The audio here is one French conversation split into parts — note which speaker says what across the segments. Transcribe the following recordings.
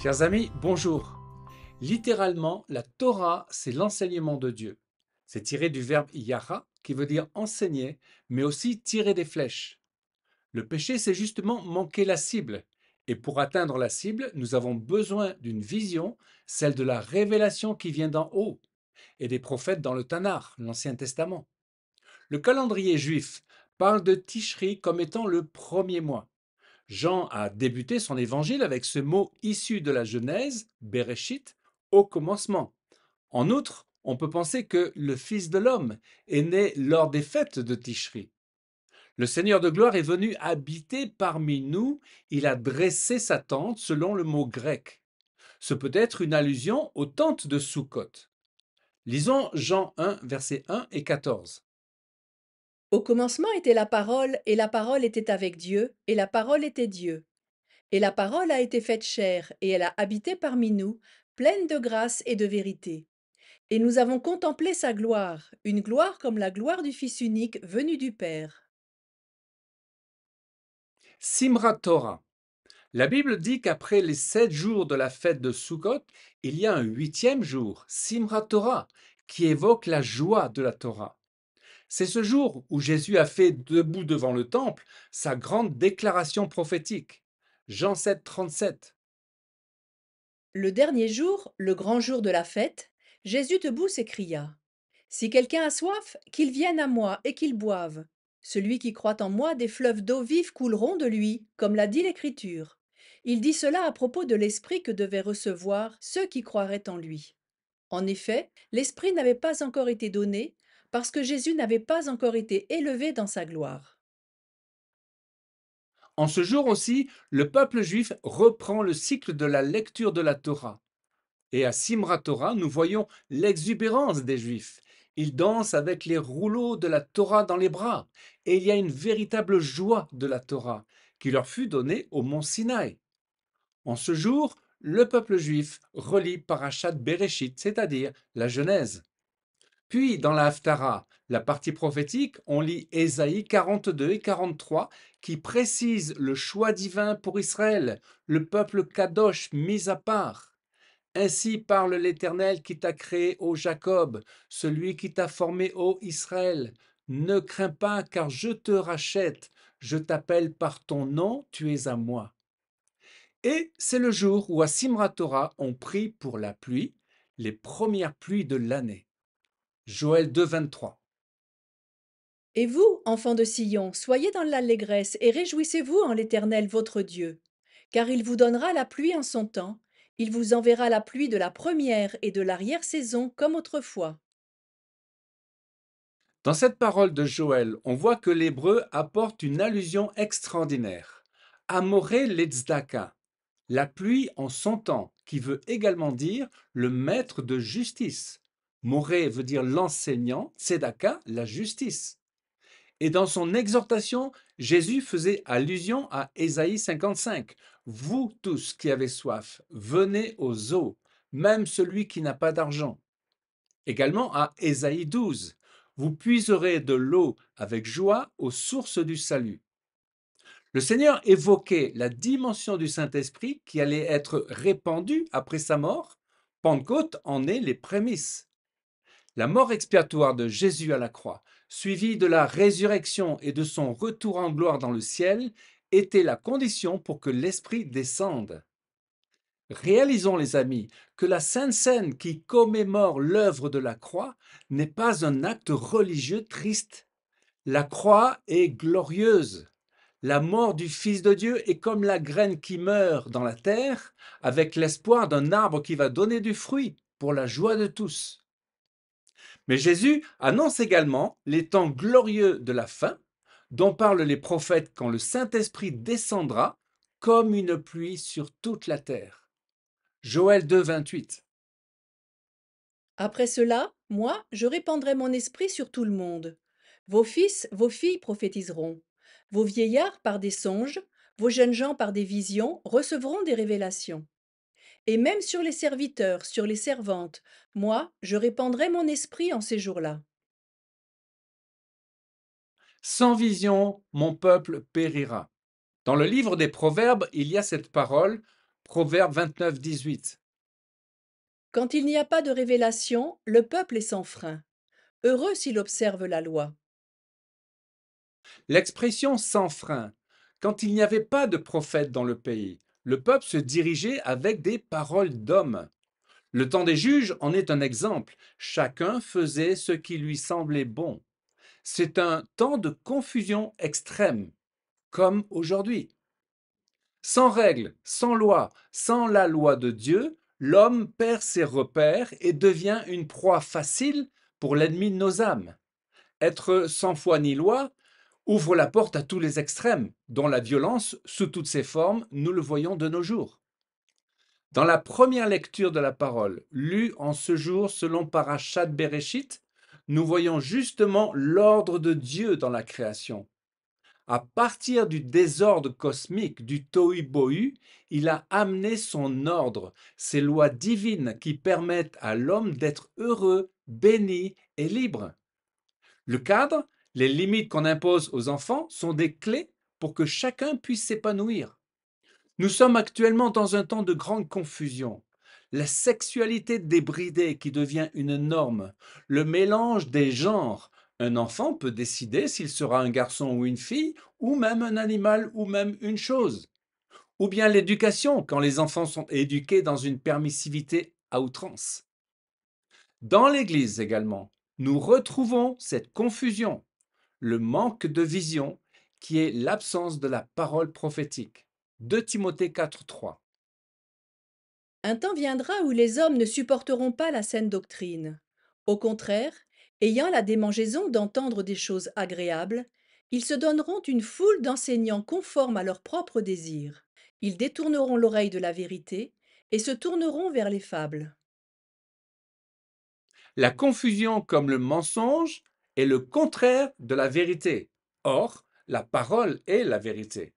Speaker 1: Chers amis, bonjour. Littéralement, la Torah, c'est l'enseignement de Dieu. C'est tiré du verbe yara, qui veut dire enseigner, mais aussi tirer des flèches. Le péché, c'est justement manquer la cible. Et pour atteindre la cible, nous avons besoin d'une vision, celle de la révélation qui vient d'en haut, et des prophètes dans le Tanakh, l'Ancien Testament. Le calendrier juif parle de Tishri comme étant le premier mois. Jean a débuté son évangile avec ce mot issu de la Genèse, Bereshit, au commencement. En outre, on peut penser que le Fils de l'homme est né lors des fêtes de Tishri. Le Seigneur de gloire est venu habiter parmi nous, il a dressé sa tente selon le mot grec. Ce peut être une allusion aux tentes de Sukkot. Lisons Jean 1, versets 1 et 14.
Speaker 2: Au commencement était la parole, et la parole était avec Dieu, et la parole était Dieu. Et la parole a été faite chair, et elle a habité parmi nous, pleine de grâce et de vérité. Et nous avons contemplé sa gloire, une gloire comme la gloire du Fils unique venu du Père.
Speaker 1: Simrat Torah. La Bible dit qu'après les 7 jours de la fête de Sukkot, il y a un huitième jour, Simrat Torah, qui évoque la joie de la Torah. C'est ce jour où Jésus a fait debout devant le temple sa grande déclaration prophétique. Jean 7, 37.
Speaker 2: Le dernier jour, le grand jour de la fête, Jésus debout s'écria: Si quelqu'un a soif, qu'il vienne à moi et qu'il boive. Celui qui croit en moi, des fleuves d'eau vive couleront de lui, comme l'a dit l'Écriture. Il dit cela à propos de l'Esprit que devaient recevoir ceux qui croiraient en lui. En effet, l'Esprit n'avait pas encore été donné, parce que Jésus n'avait pas encore été élevé dans sa gloire.
Speaker 1: En ce jour aussi, le peuple juif reprend le cycle de la lecture de la Torah. Et à Simrat Torah, nous voyons l'exubérance des Juifs. Ils dansent avec les rouleaux de la Torah dans les bras. Et il y a une véritable joie de la Torah qui leur fut donnée au mont Sinaï. En ce jour, le peuple juif relit Parashat Bereshit, c'est-à-dire la Genèse. Puis, dans la Haftara, la partie prophétique, on lit Ésaïe 42 et 43 qui précisent le choix divin pour Israël, le peuple Kadosh mis à part. Ainsi parle l'Éternel qui t'a créé, ô Jacob, celui qui t'a formé, ô Israël. Ne crains pas, car je te rachète. Je t'appelle par ton nom, tu es à moi. Et c'est le jour où à Simrat Torah, on prie pour la pluie, les premières pluies de l'année. Joël 2, 23.
Speaker 2: Et vous, enfants de Sion, soyez dans l'allégresse et réjouissez-vous en l'Éternel votre Dieu, car il vous donnera la pluie en son temps, il vous enverra la pluie de la première et de l'arrière-saison comme autrefois.
Speaker 1: Dans cette parole de Joël, on voit que l'hébreu apporte une allusion extraordinaire. Amoré lezdaka, la pluie en son temps, qui veut également dire le maître de justice. Moré veut dire l'enseignant, tzedaka, la justice. Et dans son exhortation, Jésus faisait allusion à Ésaïe 55. Vous tous qui avez soif, venez aux eaux, même celui qui n'a pas d'argent. Également à Ésaïe 12. Vous puiserez de l'eau avec joie aux sources du salut. Le Seigneur évoquait la dimension du Saint-Esprit qui allait être répandue après sa mort. Pentecôte en est les prémices. La mort expiatoire de Jésus à la croix, suivie de la résurrection et de son retour en gloire dans le ciel, était la condition pour que l'Esprit descende. Réalisons, les amis, que la Sainte Seine qui commémore l'œuvre de la croix n'est pas un acte religieux triste. La croix est glorieuse. La mort du Fils de Dieu est comme la graine qui meurt dans la terre avec l'espoir d'un arbre qui va donner du fruit pour la joie de tous. Mais Jésus annonce également les temps glorieux de la fin, dont parlent les prophètes quand le Saint-Esprit descendra comme une pluie sur toute la terre. Joël 2, 28.
Speaker 2: Après cela, moi, je répandrai mon esprit sur tout le monde. Vos fils, vos filles prophétiseront. Vos vieillards par des songes, vos jeunes gens par des visions recevront des révélations. Et même sur les serviteurs, sur les servantes, moi, je répandrai mon esprit en ces jours-là.
Speaker 1: Sans vision, mon peuple périra. Dans le livre des Proverbes, il y a cette parole, Proverbe 29, 18.
Speaker 2: Quand il n'y a pas de révélation, le peuple est sans frein. Heureux s'il observe la loi.
Speaker 1: L'expression sans frein, quand il n'y avait pas de prophète dans le pays, le peuple se dirigeait avec des paroles d'hommes. Le temps des juges en est un exemple. Chacun faisait ce qui lui semblait bon. C'est un temps de confusion extrême, comme aujourd'hui. Sans règles, sans loi, sans la loi de Dieu, l'homme perd ses repères et devient une proie facile pour l'ennemi de nos âmes. Être sans foi ni loi ouvre la porte à tous les extrêmes, dont la violence, sous toutes ses formes, nous le voyons de nos jours. Dans la première lecture de la parole, lue en ce jour selon Parashat Bereshit, nous voyons justement l'ordre de Dieu dans la création. À partir du désordre cosmique, du tohu-bohu, il a amené son ordre, ses lois divines qui permettent à l'homme d'être heureux, béni et libre. Le cadre, les limites qu'on impose aux enfants sont des clés pour que chacun puisse s'épanouir. Nous sommes actuellement dans un temps de grande confusion. La sexualité débridée qui devient une norme, le mélange des genres. Un enfant peut décider s'il sera un garçon ou une fille, ou même un animal, ou même une chose. Ou bien l'éducation, quand les enfants sont éduqués dans une permissivité à outrance. Dans l'Église également, nous retrouvons cette confusion, le manque de vision, qui est l'absence de la parole prophétique. 2 Timothée 4,3.
Speaker 2: Un temps viendra où les hommes ne supporteront pas la saine doctrine. Au contraire, ayant la démangeaison d'entendre des choses agréables, ils se donneront une foule d'enseignants conformes à leurs propres désirs. Ils détourneront l'oreille de la vérité et se tourneront vers les fables.
Speaker 1: La confusion comme le mensonge est le contraire de la vérité. Or, la parole est la vérité.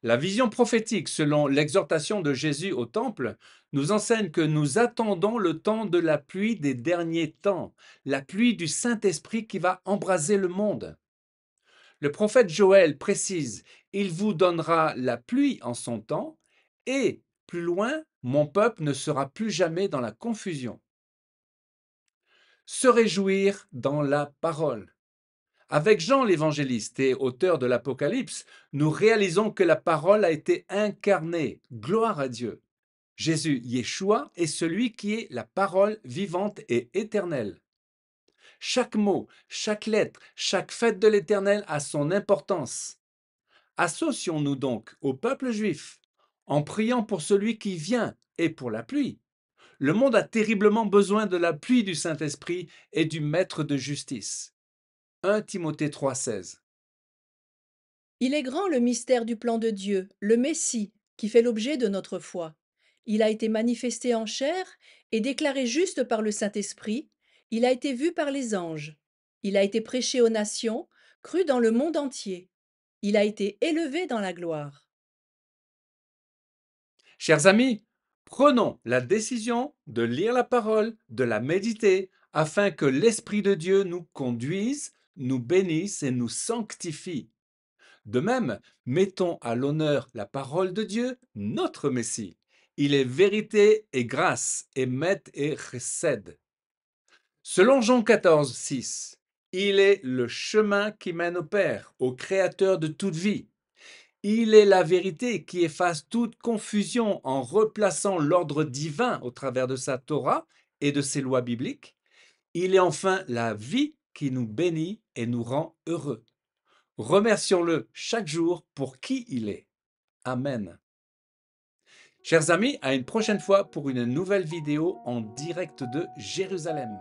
Speaker 1: La vision prophétique, selon l'exhortation de Jésus au temple, nous enseigne que nous attendons le temps de la pluie des derniers temps, la pluie du Saint-Esprit qui va embraser le monde. Le prophète Joël précise, il vous donnera la pluie en son temps, et, plus loin, mon peuple ne sera plus jamais dans la confusion. Se réjouir dans la parole. Avec Jean l'évangéliste et auteur de l'Apocalypse, nous réalisons que la parole a été incarnée. Gloire à Dieu. Jésus, Yeshua, est celui qui est la parole vivante et éternelle. Chaque mot, chaque lettre, chaque fête de l'Éternel a son importance. Associons-nous donc au peuple juif en priant pour celui qui vient et pour la pluie. Le monde a terriblement besoin de la pluie du Saint-Esprit et du Maître de justice. 1 Timothée 3,16.
Speaker 2: Il est grand le mystère du plan de Dieu, le Messie, qui fait l'objet de notre foi. Il a été manifesté en chair et déclaré juste par le Saint-Esprit. Il a été vu par les anges. Il a été prêché aux nations, cru dans le monde entier. Il a été élevé dans la gloire.
Speaker 1: Chers amis, prenons la décision de lire la parole, de la méditer, afin que l'Esprit de Dieu nous conduise, nous bénisse et nous sanctifie. De même, mettons à l'honneur la parole de Dieu, notre Messie. Il est vérité et grâce, émet et chesed. Selon Jean 14, 6, il est le chemin qui mène au Père, au Créateur de toute vie. Il est la vérité qui efface toute confusion en replaçant l'ordre divin au travers de sa Torah et de ses lois bibliques. Il est enfin la vie qui nous bénit et nous rend heureux. Remercions-le chaque jour pour qui il est. Amen. Chers amis, à une prochaine fois pour une nouvelle vidéo en direct de Jérusalem.